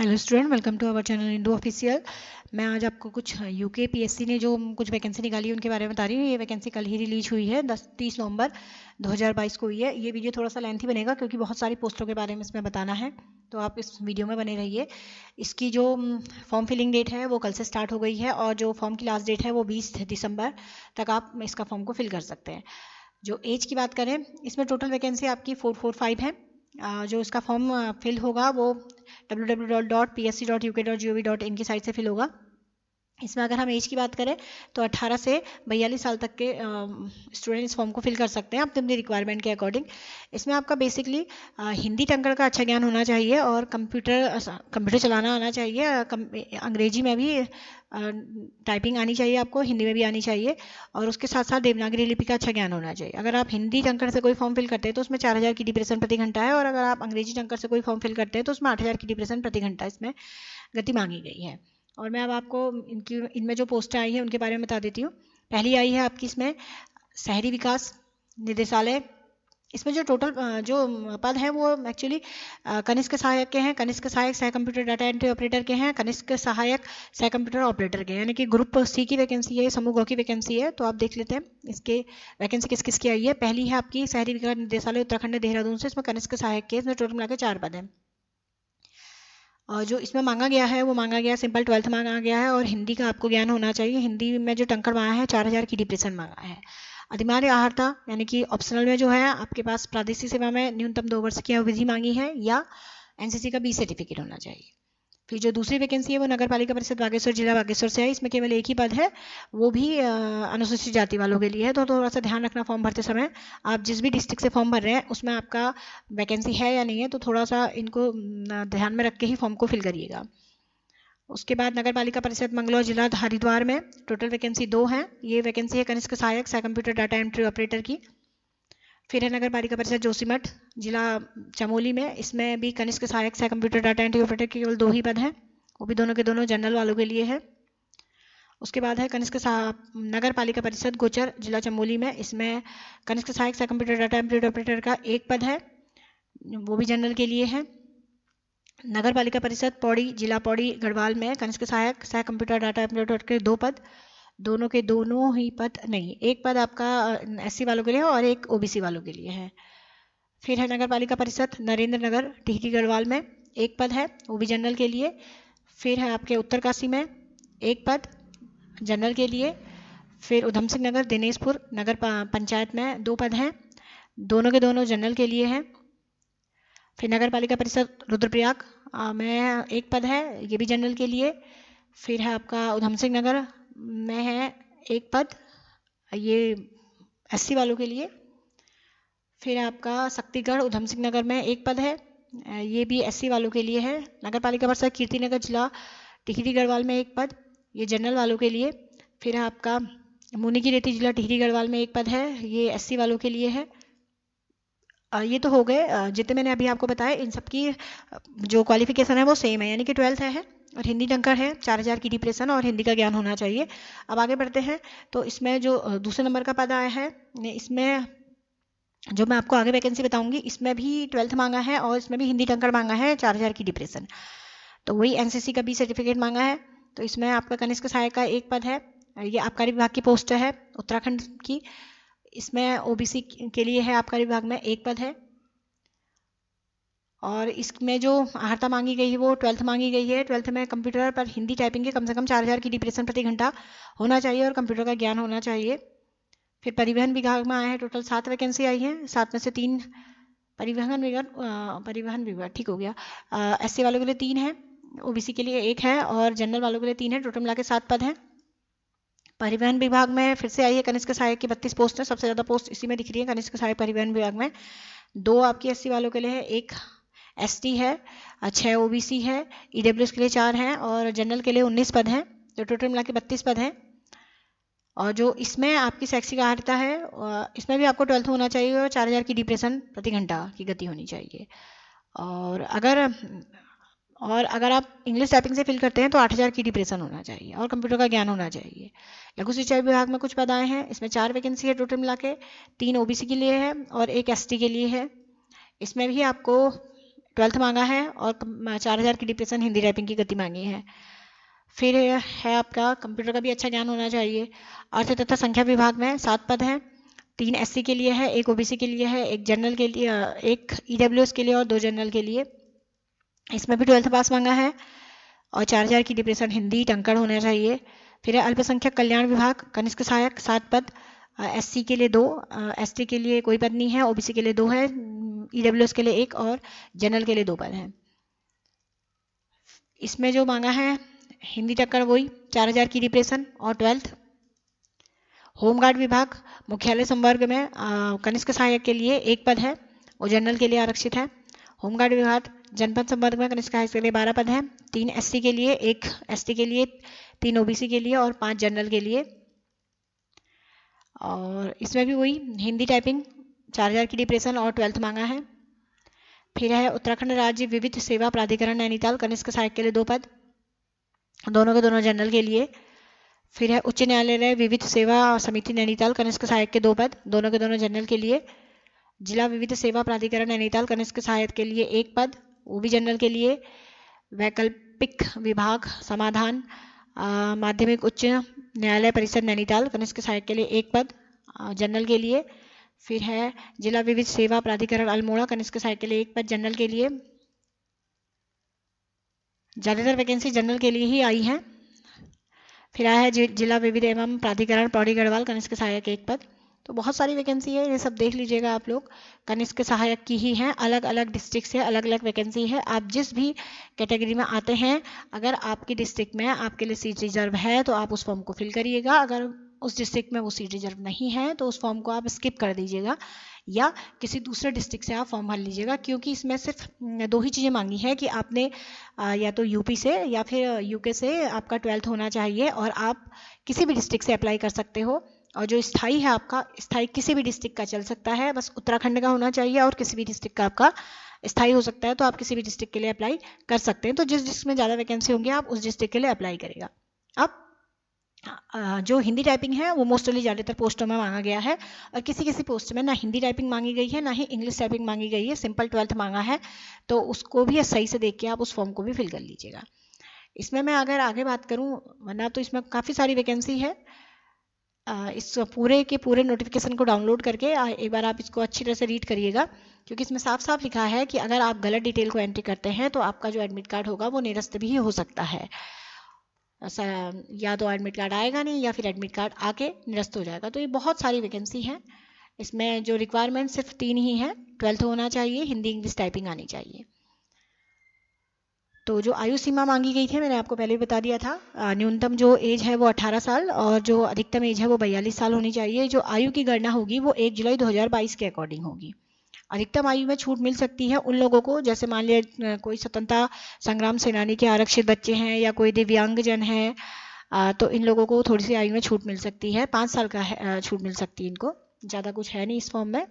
Hello student, welcome to our channel Indo Official. मैं आज आपको कुछ यूके पीएससी ने जो कुछ वैकेंसी निकाली है उनके बारे में बता रही हूँ। ये वैकेंसी कल ही रिलीज हुई है, 30 नवंबर 2022 को हुई है। ये वीडियो थोड़ा सा लेंथी बनेगा क्योंकि बहुत सारी पोस्टों के बारे में इसमें बताना है, तो आप इस वीडियो में बने रहिए। इसकी जो फॉर्म फिलिंग डेट है वो कल से स्टार्ट हो गई है और जो फॉर्म की लास्ट डेट है वो 20 दिसंबर तक आप इसका फॉर्म को फिल कर सकते हैं। जो एज की बात करें, इसमें टोटल वैकेंसी आपकी 445 है। जो इसका फॉर्म फिल होगा वो www.psc.uk.gov.in की साइट से फिल होगा। इसमें अगर हम एज की बात करें तो 18 से 42 साल तक के स्टूडेंट इस फॉर्म को फिल कर सकते हैं अपनी अपनी रिक्वायरमेंट के अकॉर्डिंग। इसमें आपका बेसिकली हिंदी टंकड़ का अच्छा ज्ञान होना चाहिए और कंप्यूटर चलाना आना चाहिए। अंग्रेजी में भी टाइपिंग आनी चाहिए, आपको हिंदी में भी आनी चाहिए, और उसके साथ साथ देवनागरी लिपि का अच्छा ज्ञान होना चाहिए। अगर आप हिंदी टंकड़ से कोई फॉर्म फिल करते हैं तो उसमें 4000 की डिप्रेशन प्रति घंटा है, और अगर आप अंग्रेजी टंकड़ से कोई फॉर्म फिल करते हैं तो उसमें 8000 की डिप्रेशन प्रति घंटा इसमें गति मांगी गई है। और मैं अब आपको इनमें जो पोस्टें आई हैं उनके बारे में बता देती हूँ। पहली आई है आपकी इसमें शहरी विकास निदेशालय। इसमें जो टोटल जो पद हैं वो एक्चुअली कनिष्क सहायक के हैं, कनिष्क सहायक सह कंप्यूटर डाटा एंट्री ऑपरेटर के हैं, कनिष्क सहायक सह कंप्यूटर ऑपरेटर के हैं, यानी कि ग्रुप सी की वैकेंसी है, समूह ग की वैकेंसी है। तो आप देख लेते हैं इसके वैकेंसी किस किस की आई है। पहली है आपकी शहरी विकास निदेशालय उत्तराखंड देहरादून से, इसमें कनिष्क सहायक के, इसमें टोटल मिलाकर 4 पद हैं। और जो इसमें मांगा गया है वो मांगा गया सिंपल 12th मांगा गया है, और हिंदी का आपको ज्ञान होना चाहिए। हिंदी में जो टंकड़ मांगा है 4000 की डिप्रेशन मांगा है। अधिमान्य आहारता यानी कि ऑप्शनल में जो है आपके पास प्रादेशिक सेवा में न्यूनतम 2 वर्ष की अवधि मांगी है, या एनसीसी का बी सर्टिफिकेट होना चाहिए। फिर जो दूसरी वैकेंसी है वो नगर पालिका परिषद बागेश्वर जिला बागेश्वर से है। इसमें केवल एक ही पद है, वो भी अनुसूचित जाति वालों के लिए है। तो थोड़ा सा ध्यान रखना फॉर्म भरते समय, आप जिस भी डिस्ट्रिक्ट से फॉर्म भर रहे हैं उसमें आपका वैकेंसी है या नहीं है, तो थोड़ा सा इनको ध्यान में रख के ही फॉर्म को फिल करिएगा। उसके बाद नगर पालिका परिषद मंगलौर जिला हरिद्वार में टोटल वैकेंसी 2 हैं। ये वैकेंसी है कनिष्क सहायक सह कंप्यूटर डाटा एंट्री ऑपरेटर की। फिर है नगर पालिका परिषद जोशीमठ जिला चमोली में, इसमें भी कनिष्क सहायक सह कंप्यूटर डाटा एंट्री ऑपरेटर के केवल 2 ही पद हैं, वो भी दोनों के दोनों जनरल वालों के लिए है। उसके बाद है कनिष्क नगर पालिका परिषद गोचर जिला चमोली में, इसमें कनिष्क सहायक सह कंप्यूटर डाटा एंट्री ऑपरेटर का 1 पद है, वो भी जनरल के लिए है। नगर पालिका परिषद पौड़ी जिला पौड़ी गढ़वाल में कनिष्क सहायक सह कंप्यूटर डाटा ऑपरेटर के 2 पद, दोनों के दोनों ही पद नहीं, 1 पद आपका एससी वालों के लिए और 1 ओबीसी वालों के लिए है। फिर है नगर पालिका परिषद नरेंद्र नगर टिहरी गढ़वाल में 1 पद है, वो भी जनरल के लिए। फिर है आपके उत्तरकाशी में 1 पद जनरल के लिए। फिर उधम सिंह नगर दिनेशपुर नगर पंचायत में 2 पद हैं, दोनों के दोनों जनरल के लिए हैं। फिर नगर पालिका परिषद रुद्रप्रयाग में 1 पद है, ये भी जनरल के लिए। फिर है आपका उधम सिंह नगर में है 1 पद, ये एससी वालों के लिए। फिर आपका शक्तिगढ़ उधम सिंह नगर में 1 पद है, ये भी एससी वालों के लिए है। नगर पालिका परिषद कीर्तिनगर जिला टिहरी गढ़वाल में 1 पद, ये जनरल वालों के लिए। फिर है आपका मुनि की रेती जिला टिहरी गढ़वाल में 1 पद है, ये एससी वालों के लिए है। ये तो हो गए जितने मैंने अभी आपको बताया। इन सब की जो क्वालिफिकेशन है वो सेम है, यानी कि 12th है और हिंदी टंकड़ है, 4000 की डिप्रेशन और हिंदी का ज्ञान होना चाहिए। अब आगे बढ़ते हैं। तो इसमें जो दूसरे नंबर का पद आया है, इसमें जो मैं आपको आगे वैकेंसी बताऊंगी, इसमें भी 12th मांगा है और इसमें भी हिंदी टंकड़ मांगा है, 4000 की डिप्रेशन। तो वही एनसीसी का बी सर्टिफिकेट मांगा है। तो इसमें आपका कनिष्क सहायक का 1 पद है, ये आबकारी विभाग की पोस्ट है उत्तराखंड की। इसमें ओबीसी के लिए है आबकारी विभाग में 1 पद है। और इसमें जो आहारता मांगी गई है वो 12th मांगी गई है। 12th में कंप्यूटर पर हिंदी टाइपिंग के कम से कम 4000 की डिप्रेशन प्रति घंटा होना चाहिए और कंप्यूटर का ज्ञान होना चाहिए। फिर परिवहन विभाग में आए हैं, टोटल 7 वैकेंसी आई हैं, 7 में से 3 परिवहन विभाग ठीक हो गया। एससी वालों के लिए 3 है, ओबीसी के लिए 1 है और जनरल वालों के लिए 3 है, टोटल मिला के 7 पद हैं। परिवहन विभाग में फिर से आई है कनिष्क सहायक की 32 पोस्ट है, सबसे ज़्यादा पोस्ट इसी में दिख रही है कनिष्क सहायक परिवहन विभाग में। 2 आपकी एससी वालों के लिए है, 1 एसटी है, 6 ओबीसी है, ईडब्ल्यूएस के लिए 4 हैं और जनरल के लिए 19 पद हैं, तो टोटल मिला के 32 पद हैं। और जो इसमें आपकी शैक्षिक आहारता है, इसमें भी आपको 12th होना चाहिए और 4000 की डिप्रेशन प्रति घंटा की गति होनी चाहिए। और अगर आप इंग्लिश टाइपिंग से फिल करते हैं तो 8000 की डिप्रेशन होना चाहिए और कंप्यूटर का ज्ञान होना चाहिए। लघु सिंचाई विभाग में कुछ पद आए हैं, इसमें 4 वैकेंसी है टोटल मिला के, 3 ओबीसी के लिए है और 1 एसटी के लिए है। इसमें भी आपको 12th मांगा है और 4000 की डिप्रेशन हिंदी टाइपिंग की गति मांगी है। फिर है आपका कंप्यूटर का भी अच्छा ज्ञान होना चाहिए। अर्थ तथा संख्या विभाग में 7 पद हैं, 3 SC के लिए है, 1 OBC के लिए है, 1 जनरल के लिए, 1 EWS के लिए और 2 जनरल के लिए। इसमें भी 12th पास मांगा है और 4000 की डिप्रेशन हिंदी टंकड़ होना चाहिए। फिर है अल्पसंख्यक कल्याण विभाग कनिष्क सहायक 7 पद, SC के लिए 2, ST के लिए कोई पद नहीं है, OBC के लिए 2 है, EWS के लिए 1 और जनरल के लिए 2 पद हैं। इसमें जो मांगा है हिंदी टक्कर वही 4000 की डिप्रेशन और 12th। होमगार्ड विभाग मुख्यालय संवर्ग में कनिष्क सहायक के लिए 1 पद है, वो जनरल के लिए आरक्षित है। होमगार्ड विभाग जनपद संवर्ग में कनिष्क सहायक के लिए 12 पद हैं, 3 SC के लिए, 1 ST के लिए, 3 OBC के लिए और 5 जनरल के लिए। और इसमें भी वही हिंदी टाइपिंग 4000 की डिप्रेशन और 12th मांगा है। फिर है उत्तराखंड राज्य विविध सेवा प्राधिकरण नैनीताल कनिष्क सहायक के लिए 2 पद, दोनों के दोनों जनरल के लिए। फिर है उच्च न्यायालय विविध सेवा समिति नैनीताल कनिष्क सहायक के 2 पद, दोनों के दोनों जनरल के लिए। जिला विविध सेवा प्राधिकरण नैनीताल कनिष्क सहायक के लिए 1 पद, वो भी जनरल के लिए। वैकल्पिक विभाग समाधान माध्यमिक उच्च न्यायालय परिषद नैनीताल कनिष्क सहायक के लिए 1 पद, जनरल के लिए। फिर है जिला विविध सेवा प्राधिकरण अल्मोड़ा कनिष्क सहायक के लिए 1 पद, जनरल के लिए। ज़्यादातर वैकेंसी जनरल के लिए ही आई हैं। फिर आया है जिला विविध एवं प्राधिकरण पौड़ी गढ़वाल कनिष्क सहायक 1 पद। तो बहुत सारी वैकेंसी है, ये सब देख लीजिएगा आप लोग। कनिष्क सहायक की ही हैं, अलग अलग डिस्ट्रिक्ट से अलग अलग वैकेंसी है। आप जिस भी कैटेगरी में आते हैं, अगर आपकी डिस्ट्रिक्ट में आपके लिए सीट रिजर्व है तो आप उस फॉर्म को फिल करिएगा। अगर उस डिस्ट्रिक्ट में वो सीट रिजर्व नहीं है तो उस फॉर्म को आप स्किप कर दीजिएगा या किसी दूसरे डिस्ट्रिक्ट से आप फॉर्म भर लीजिएगा, क्योंकि इसमें सिर्फ 2 ही चीज़ें मांगी है कि आपने या तो यूपी से या फिर यूके से आपका 12th होना चाहिए और आप किसी भी डिस्ट्रिक्ट से अप्लाई कर सकते हो। और जो स्थाई है आपका, स्थाई किसी भी डिस्ट्रिक्ट का चल सकता है, बस उत्तराखंड का होना चाहिए और किसी भी डिस्ट्रिक्ट का आपका स्थाई हो सकता है, तो आप किसी भी डिस्ट्रिक्ट के लिए अप्लाई कर सकते हैं। तो जिस डिस्ट्रिक्ट में ज़्यादा वैकेंसी होंगी आप उस डिस्ट्रिक्ट के लिए अप्लाई करेगा। अब जो हिंदी टाइपिंग है वो मोस्टली ज़्यादातर पोस्टों में मांगा गया है और किसी किसी पोस्ट में ना हिंदी टाइपिंग मांगी गई है ना ही इंग्लिश टाइपिंग मांगी गई है, सिंपल 12th मांगा है। तो उसको भी सही से देख के आप उस फॉर्म को भी फिल कर लीजिएगा। इसमें मैं अगर आगे बात करूं, वरना तो इसमें काफ़ी सारी वैकेंसी है। इस पूरे के पूरे नोटिफिकेशन को डाउनलोड करके एक बार आप इसको अच्छी तरह से रीड करिएगा, क्योंकि इसमें साफ साफ लिखा है कि अगर आप गलत डिटेल को एंट्री करते हैं तो आपका जो एडमिट कार्ड होगा वो निरस्त भी हो सकता है। या तो एडमिट कार्ड आएगा नहीं या फिर एडमिट कार्ड आके निरस्त हो जाएगा। तो ये बहुत सारी वैकेंसी है। इसमें जो रिक्वायरमेंट सिर्फ 3 ही है, 12th होना चाहिए, हिंदी इंग्लिश टाइपिंग आनी चाहिए। तो जो आयु सीमा मांगी गई थी मैंने आपको पहले भी बता दिया था, न्यूनतम जो एज है वो 18 साल और जो अधिकतम एज है वो 42 साल होनी चाहिए। जो आयु की गणना होगी वो 1 जुलाई 2022 के अकॉर्डिंग होगी। अधिकतम आयु में छूट मिल सकती है उन लोगों को, जैसे मान लिया कोई स्वतंत्रता संग्राम सेनानी के आरक्षित बच्चे हैं या कोई दिव्यांगजन है, तो इन लोगों को थोड़ी सी आयु में छूट मिल सकती है, 5 साल का छूट मिल सकती है इनको, ज़्यादा कुछ है नहीं इस फॉर्म में।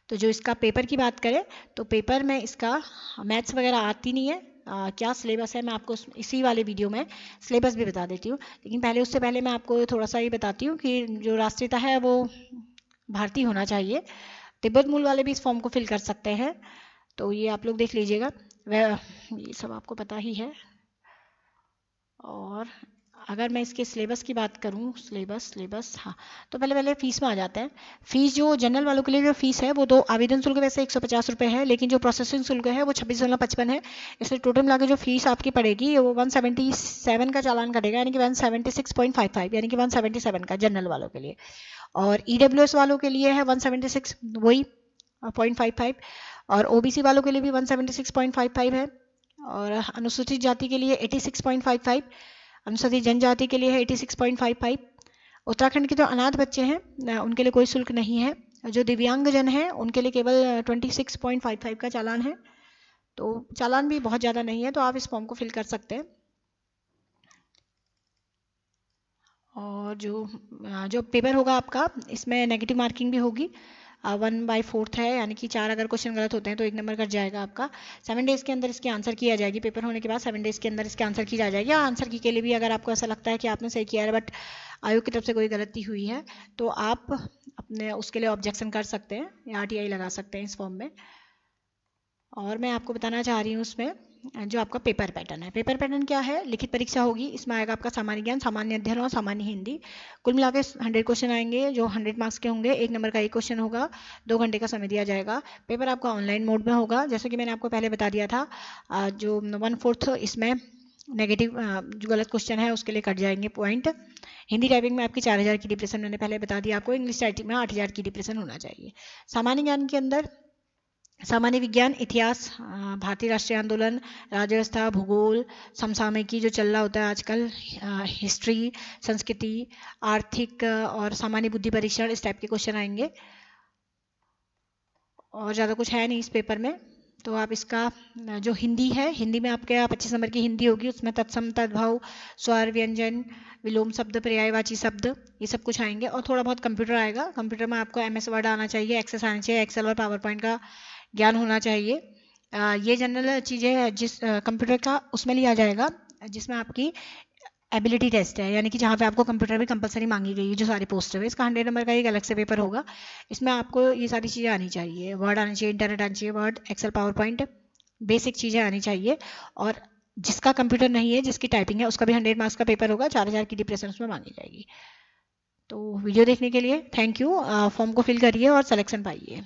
तो जो इसका पेपर की बात करें तो पेपर में इसका मैथ्स वगैरह आती नहीं है। क्या सिलेबस है मैं आपको इसी वाले वीडियो में सिलेबस भी बता देती हूँ, लेकिन पहले उससे पहले मैं आपको थोड़ा सा ये बताती हूँ कि जो राष्ट्रीयता है वो भारतीय होना चाहिए। तिब्बत मूल वाले भी इस फॉर्म को फिल कर सकते हैं, तो ये आप लोग देख लीजिएगा, वह ये सब आपको पता ही है। और अगर मैं इसके सिलेबस की बात करूं, सिलेबस हाँ, तो पहले फीस में आ जाते हैं। फीस जो जनरल वालों के लिए जो फीस है वो तो आवेदन शुल्क वैसे 150 रुपये है, लेकिन जो प्रोसेसिंग शुल्क है वो 26.55 है। इसलिए टोटल मिला के जो फीस आपकी पड़ेगी वो 177 का चालान कटेगा, यानी कि 176.55, यानी कि 177 का जनरल वालों के लिए। और EWS वालों के लिए है 176 वही 0.55, और OBC वालों के लिए भी 176.55 है, और अनुसूचित जाति के लिए 86.55, अनुसूचित जनजाति के लिए है 86.55। उत्तराखंड के जो अनाथ बच्चे हैं उनके लिए कोई शुल्क नहीं है। जो दिव्यांगजन हैं उनके लिए केवल 26.55 का चालान है, तो चालान भी बहुत ज़्यादा नहीं है, तो आप इस फॉर्म को फिल कर सकते हैं। और जो पेपर होगा आपका, इसमें नेगेटिव मार्किंग भी होगी, 1/4 है, यानी कि 4 अगर क्वेश्चन गलत होते हैं तो 1 नंबर कट जाएगा आपका। 7 डेज़ के अंदर इसकी आंसर किया जाएगी, पेपर होने के बाद 7 डेज़ के अंदर इसके आंसर की जा जाएगी। आंसर की के लिए भी अगर आपको ऐसा लगता है कि आपने सही किया है बट आयोग की तरफ से कोई गलती हुई है तो आप अपने उसके लिए ऑब्जेक्शन कर सकते हैं या RTI लगा सकते हैं इस फॉर्म में। और मैं आपको बताना चाह रही हूँ उसमें जो आपका पेपर पैटर्न है। पेपर पैटर्न क्या है? लिखित परीक्षा होगी, इसमें आएगा आपका सामान्य ज्ञान, सामान्य अध्ययन और सामान्य हिंदी। कुल मिला के 100 क्वेश्चन आएंगे जो 100 मार्क्स के होंगे। 1 नंबर का एक क्वेश्चन होगा, 2 घंटे का समय दिया जाएगा। पेपर आपका ऑनलाइन मोड में होगा, जैसे कि मैंने आपको पहले बता दिया था। जो 1/4 इसमें नेगेटिव जो गलत क्वेश्चन है उसके लिए कट जाएंगे पॉइंट। हिंदी टाइपिंग में आपकी 4000 की डिप्रेशन मैंने पहले बता दिया आपको। इंग्लिश टाइपिंग में 8000 की डिप्रेशन होना चाहिए। सामान्य ज्ञान के अंदर सामान्य विज्ञान, इतिहास, भारतीय राष्ट्रीय आंदोलन, राज्य व्यवस्था, भूगोल, समसामयिकी जो चल रहा होता है आजकल, हिस्ट्री, संस्कृति, आर्थिक और सामान्य बुद्धि परीक्षण, इस टाइप के क्वेश्चन आएंगे। और ज़्यादा कुछ है नहीं इस पेपर में। तो आप इसका जो हिंदी है, हिंदी में आपके 25 नंबर की हिंदी होगी, उसमें तत्सम, तद्भव, स्वर, व्यंजन, विलोम शब्द, पर्यायवाची शब्द, ये सब कुछ आएंगे। और थोड़ा बहुत कंप्यूटर आएगा। कंप्यूटर में आपको MS वर्ड आना चाहिए, एक्सेस आना चाहिए, एक्सेल और पावर पॉइंट का ज्ञान होना चाहिए। ये जनरल चीज़ें हैं जिस कंप्यूटर का उसमें लिया जाएगा जिसमें आपकी एबिलिटी टेस्ट है, यानी कि जहाँ पे आपको कंप्यूटर भी कंपलसरी मांगी गई है, जो सारे पोस्ट है। इसका 100 नंबर का एक अलग से पेपर होगा। इसमें आपको ये सारी चीज़ें आनी चाहिए, वर्ड आनी चाहिए, इंटरनेट आनी चाहिए, word, excel, PowerPoint, basic चीज़ें आनी चाहिए। और जिसका कंप्यूटर नहीं है, जिसकी टाइपिंग है, उसका भी 100 मार्क्स का पेपर होगा। 4000 की डिप्रेशन उसमें मांगी जाएगी। तो वीडियो देखने के लिए थैंक यू। फॉर्म को फिल करिए और सिलेक्शन पाइए।